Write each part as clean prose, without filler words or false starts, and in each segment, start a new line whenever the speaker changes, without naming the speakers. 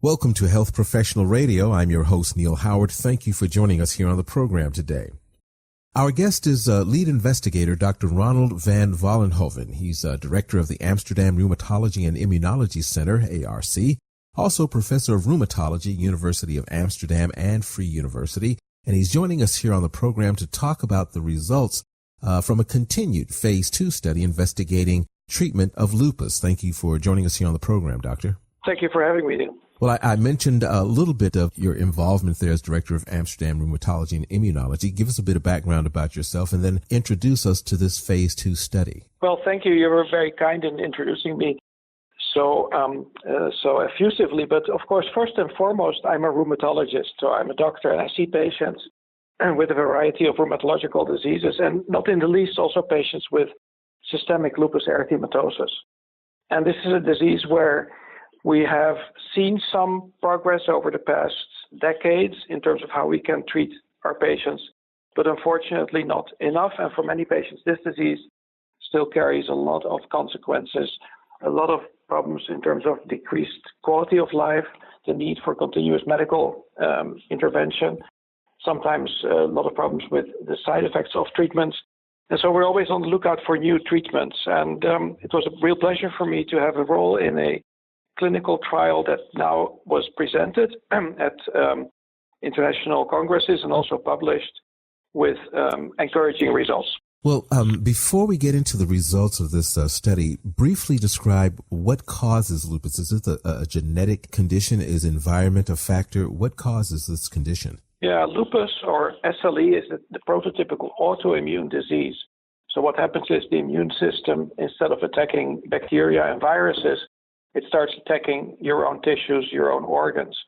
Welcome to Health Professional Radio. I'm your host, Neil Howard. Thank you for joining us here on the program today. Our guest is lead investigator, Dr. Ronald van Vollenhoven. He's director of the Amsterdam Rheumatology and Immunology Center, ARC, also professor of rheumatology, University of Amsterdam and Free University. And he's joining us here on the program to talk about the results from a continued phase 2 study investigating treatment of lupus. Thank you for joining us here on the program, Doctor.
Thank you for having me, Neil.
Well, I mentioned a little bit of your involvement there as director of Amsterdam Rheumatology and Immunology. Give us a bit of background about yourself and then introduce us to this phase 2 study.
Well, thank you. You were very kind in introducing me so effusively. But of course, first and foremost, I'm a rheumatologist. So I'm a doctor and I see patients with a variety of rheumatological diseases, and not in the least also patients with systemic lupus erythematosus. And this is a disease where we have seen some progress over the past decades in terms of how we can treat our patients, but unfortunately not enough. And for many patients, this disease still carries a lot of consequences, a lot of problems in terms of decreased quality of life, the need for continuous medical intervention, sometimes a lot of problems with the side effects of treatments. And so we're always on the lookout for new treatments. And it was a real pleasure for me to have a role in a clinical trial that now was presented at international congresses and also published with encouraging results.
Well, before we get into the results of this study, briefly describe what causes lupus. Is it a genetic condition? Is environment a factor? What causes this condition?
Yeah, lupus or SLE is the prototypical autoimmune disease. So what happens is the immune system, instead of attacking bacteria and viruses, it starts attacking your own tissues, your own organs.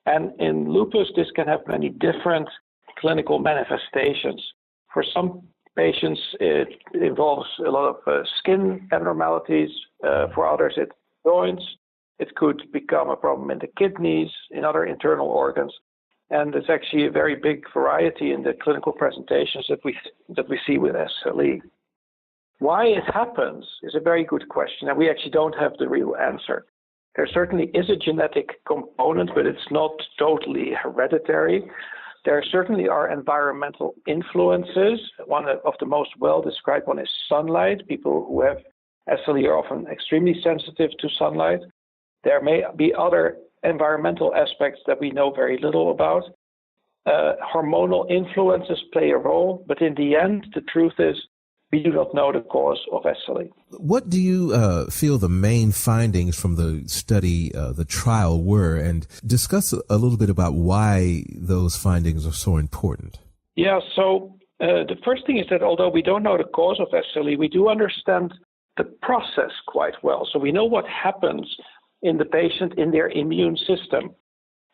And in lupus, this can have many different clinical manifestations. For some patients, it involves a lot of skin abnormalities. For others, it's joints. It could become a problem in the kidneys, in other internal organs. And there's actually a very big variety in the clinical presentations that we see with SLE. Why it happens is a very good question, and we actually don't have the real answer. There certainly is a genetic component, but it's not totally hereditary. There certainly are environmental influences. One of the most well-described one is sunlight. People who have SLE are often extremely sensitive to sunlight. There may be other environmental aspects that we know very little about. Hormonal influences play a role, but in the end, the truth is we do not know the cause of SLE.
What do you feel the main findings from the study, the trial were, and discuss a little bit about why those findings are so important?
Yeah, so the first thing is that although we don't know the cause of SLE, we do understand the process quite well. So we know what happens in the patient, in their immune system.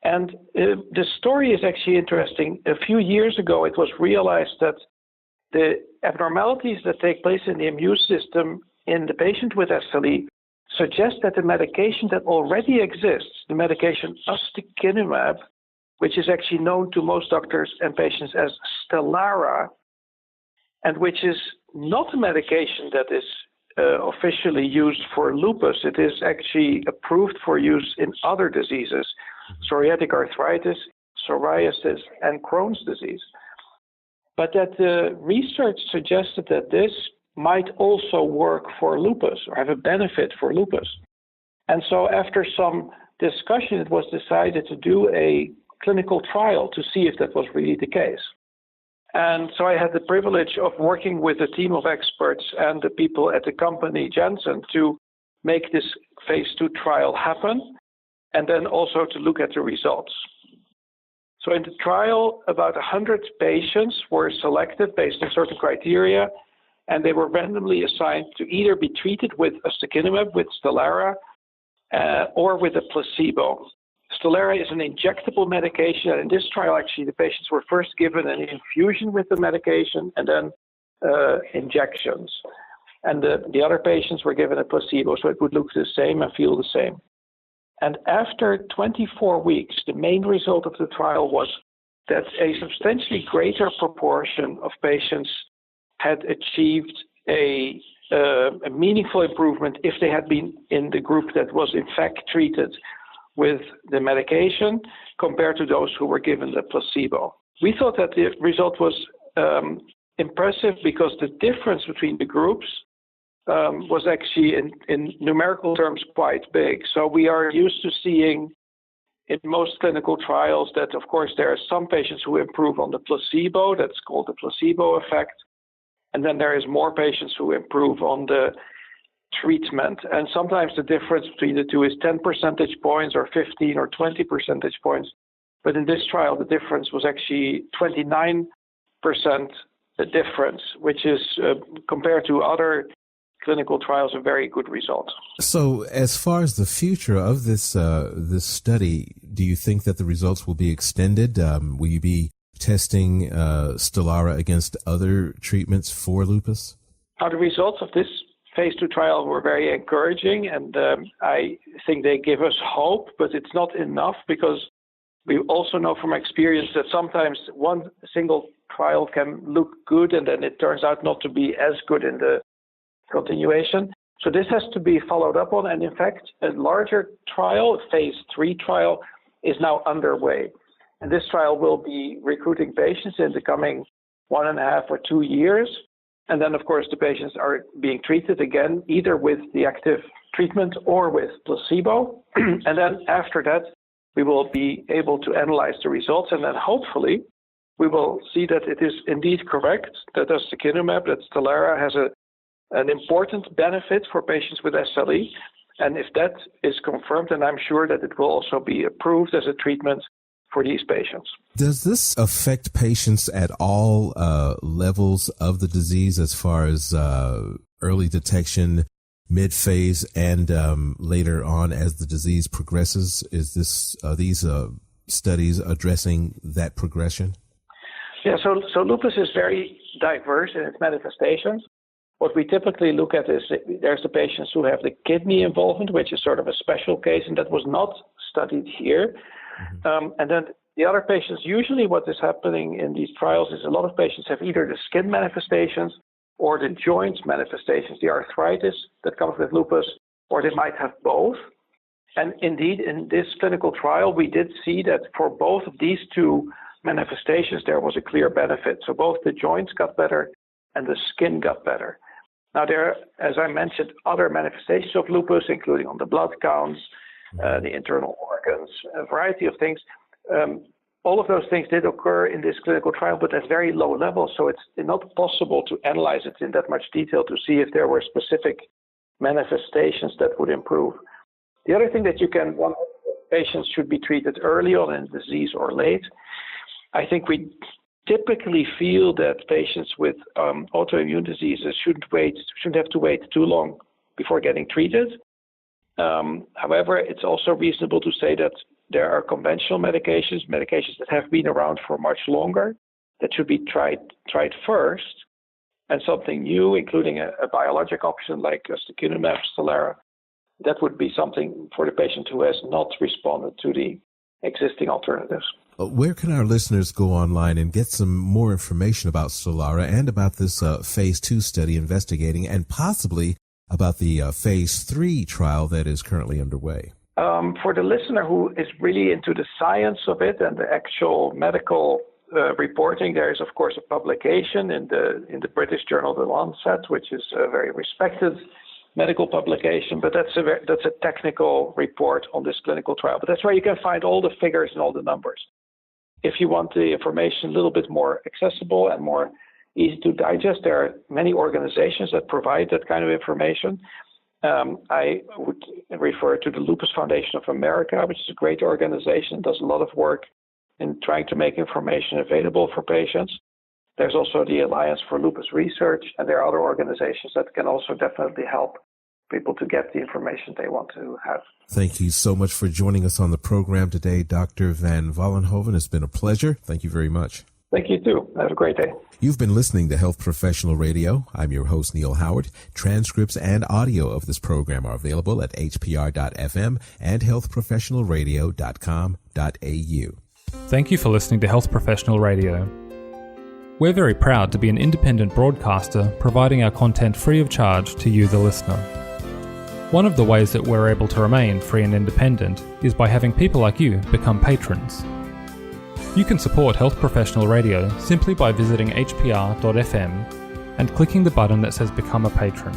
And the story is actually interesting. A few years ago, it was realized that the abnormalities that take place in the immune system in the patient with SLE suggest that the medication that already exists, the medication ustekinumab, which is actually known to most doctors and patients as STELARA, and which is not a medication that is officially used for lupus. It is actually approved for use in other diseases, psoriatic arthritis, psoriasis, and Crohn's disease. But that the research suggested that this might also work for lupus or have a benefit for lupus. And so after some discussion, it was decided to do a clinical trial to see if that was really the case. And so I had the privilege of working with a team of experts and the people at the company Janssen to make this phase 2 trial happen, and then also to look at the results. So in the trial, about 100 patients were selected based on certain criteria, and they were randomly assigned to either be treated with ustekinumab, with STELARA, or with a placebo. STELARA is an injectable medication, and in this trial, actually, the patients were first given an infusion with the medication and then injections. And the other patients were given a placebo, so it would look the same and feel the same. And after 24 weeks, the main result of the trial was that a substantially greater proportion of patients had achieved a meaningful improvement if they had been in the group that was in fact treated with the medication compared to those who were given the placebo. We thought that the result was impressive because the difference between the groups was actually in numerical terms quite big. So we are used to seeing in most clinical trials that, of course, there are some patients who improve on the placebo. That's called the placebo effect. And then there is more patients who improve on the treatment. And sometimes the difference between the two is 10 percentage points or 15 or 20 percentage points. But in this trial, the difference was actually 29% difference, which is compared to other clinical trials a very good result.
So as far as the future of this study, do you think that the results will be extended? Will you be testing STELARA against other treatments for lupus?
Now, the results of this phase 2 trial were very encouraging, and I think they give us hope, but it's not enough because we also know from experience that sometimes one single trial can look good and then it turns out not to be as good in the continuation. So this has to be followed up on, and in fact, a larger trial, a phase 3 trial, is now underway. And this trial will be recruiting patients in the coming 1.5 or 2 years. And then, of course, the patients are being treated again, either with the active treatment or with placebo. And then after that, we will be able to analyze the results. And then hopefully, we will see that it is indeed correct that ustekinumab, that STELARA, has an important benefit for patients with SLE. And if that is confirmed, then I'm sure that it will also be approved as a treatment for these patients.
Does this affect patients at all levels of the disease as far as early detection, mid-phase, and later on as the disease progresses? Is this these studies addressing that progression?
Yeah, so lupus is very diverse in its manifestations. What we typically look at is there's the patients who have the kidney involvement, which is sort of a special case, and that was not studied here. And then the other patients, usually what is happening in these trials is a lot of patients have either the skin manifestations or the joint manifestations, the arthritis that comes with lupus, or they might have both. And indeed, in this clinical trial, we did see that for both of these two manifestations, there was a clear benefit. So both the joints got better and the skin got better. Now, there are, as I mentioned, other manifestations of lupus, including on the blood counts, the internal organs, a variety of things. All of those things did occur in this clinical trial, but at very low levels, so it's not possible to analyze it in that much detail to see if there were specific manifestations that would improve. The other thing that patients should be treated early on in disease or late. I think we typically feel that patients with autoimmune diseases shouldn't have to wait too long before getting treated. However, it's also reasonable to say that there are conventional medications that have been around for much longer, that should be tried first, and something new, including a biologic option like ustekinumab, STELARA, that would be something for the patient who has not responded to the existing alternatives.
Where can our listeners go online and get some more information about STELARA and about this phase 2 study investigating, and possibly about the phase 3 trial that is currently underway?
For the listener who is really into the science of it and the actual medical reporting, there is, of course, a publication in the British journal The Lancet, which is a very respected medical publication, but that's a technical report on this clinical trial. But that's where you can find all the figures and all the numbers. If you want the information a little bit more accessible and more easy to digest, there are many organizations that provide that kind of information. I would refer to the Lupus Foundation of America, which is a great organization, does a lot of work in trying to make information available for patients. There's also the Alliance for Lupus Research, and there are other organizations that can also definitely help people to get the information they want to have.
Thank you so much for joining us on the program today, Dr. Van Vollenhoven. It's been a pleasure. Thank you very much.
Thank you, too. Have a great day.
You've been listening to Health Professional Radio. I'm your host, Neil Howard. Transcripts and audio of this program are available at hpr.fm and healthprofessionalradio.com.au.
Thank you for listening to Health Professional Radio. We're very proud to be an independent broadcaster providing our content free of charge to you, the listener. One of the ways that we're able to remain free and independent is by having people like you become patrons. You can support Health Professional Radio simply by visiting hpr.fm and clicking the button that says Become a Patron.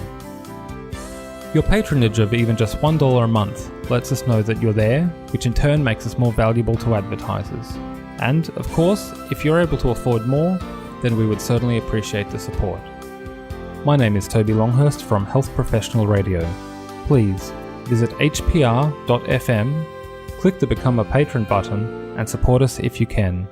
Your patronage of even just $1 a month lets us know that you're there, which in turn makes us more valuable to advertisers. And, of course, if you're able to afford more, then we would certainly appreciate the support. My name is Toby Longhurst from Health Professional Radio. Please visit hpr.fm, click the Become a Patron button, and support us if you can.